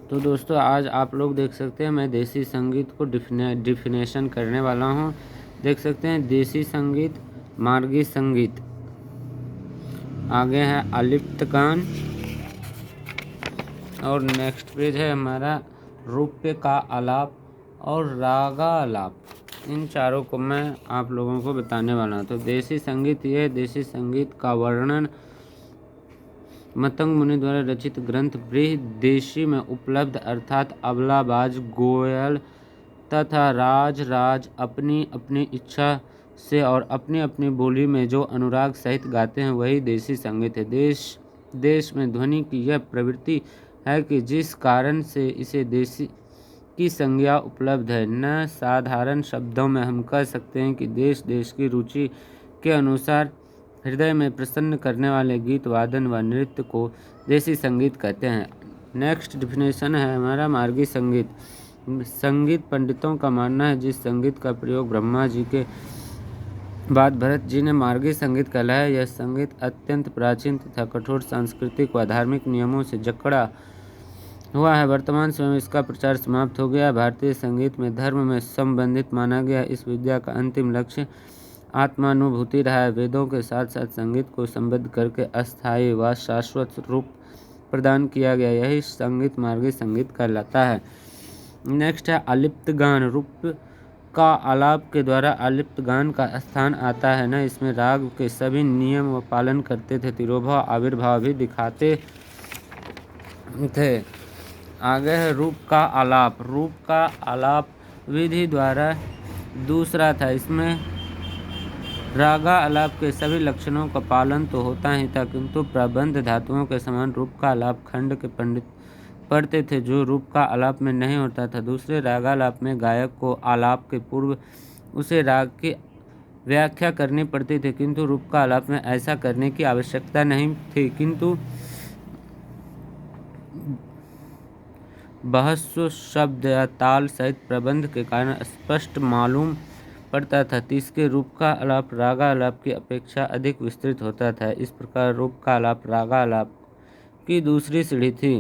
तो दोस्तों आज आप लोग देख सकते हैं मैं देसी संगीत को डिफिनेशन करने वाला हूँ। देख सकते हैं देसी संगीत, मार्गी संगीत, आगे है अलिप्त गान और नेक्स्ट पेज है हमारा रूप्य का आलाप और रागा आलाप। इन चारों को मैं आप लोगों को बताने वाला हूँ। तो देसी संगीत, यह देसी संगीत का वर्णन मतंग मुनि द्वारा रचित ग्रंथ बृहदेशी में उपलब्ध अर्थात अबलाबाज गोयल तथा राज अपनी अपनी इच्छा से और अपनी अपनी बोली में जो अनुराग सहित गाते हैं वही देसी संगीत है। देश में ध्वनि की यह प्रवृत्ति है कि जिस कारण से इसे देसी की संज्ञा उपलब्ध है। न साधारण शब्दों में हम कह सकते हैं कि देश देश की रुचि के अनुसार हृदय में प्रसन्न करने वाले गीत, वादन व नृत्य को देसी संगीत कहते हैं। नेक्स्ट डिफिनेशन है हमारा मार्गी संगीत। संगीत पंडितों का मानना है जिस संगीत का प्रयोग ब्रह्मा जी के बाद भरत जी ने मार्गी संगीत कहलाया। यह संगीत अत्यंत प्राचीन तथा कठोर सांस्कृतिक व धार्मिक नियमों से जकड़ा हुआ है। वर्तमान समय में इसका प्रचार समाप्त हो गया। भारतीय संगीत में धर्म में संबंधित माना गया। इस विद्या का अंतिम लक्ष्य आत्मानुभूति रहा है। वेदों के साथ साथ संगीत को संबद्ध करके अस्थायी व शाश्वत रूप प्रदान किया गया। यही संगीत मार्गी संगीत कहलाता है। नेक्स्ट है अलिप्त गान। रूप का आलाप के द्वारा अलिप्त गान का स्थान आता है न इसमें राग के सभी नियम व पालन करते थे, तिरोभाव आविर्भाव भी दिखाते थे। आगे है रूप का आलाप। रूप का आलाप विधि द्वारा दूसरा था। इसमें रागा आलाप के सभी लक्षणों का पालन तो होता ही था, किंतु प्रबंध धातुओं के समान रूप का आलाप खंड के पंडित पढ़ते थे, जो रूप का आलाप में नहीं होता था। दूसरे रागालाप में गायक को आलाप के पूर्व उसे राग की व्याख्या करनी पड़ती थी, किंतु रूप का आलाप में ऐसा करने की आवश्यकता नहीं थी, किंतु बहस्व शब्द या ताल सहित प्रबंध के कारण स्पष्ट मालूम पड़ता था। तीसरे रूप का आलाप रागा आलाप की अपेक्षा अधिक विस्तृत होता था। इस प्रकार रूप का आलाप रागा आलाप की दूसरी सीढ़ी थी।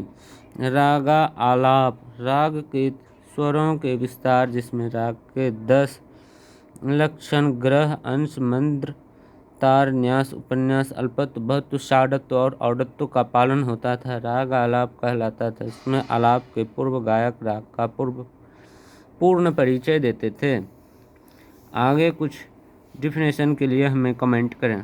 रागा आलाप राग के स्वरों के विस्तार, जिसमें राग के 10 लक्षण ग्रह, अंश, मंद्र, तार, न्यास, उपन्यास, अल्पत्व, बहुत्व, षाडत्व और औडत्व का पालन होता था, राग आलाप कहलाता था। इसमें आलाप के पूर्व गायक राग का पूर्ण परिचय देते थे। आगे कुछ डिफिनेशन के लिए हमें कमेंट करें।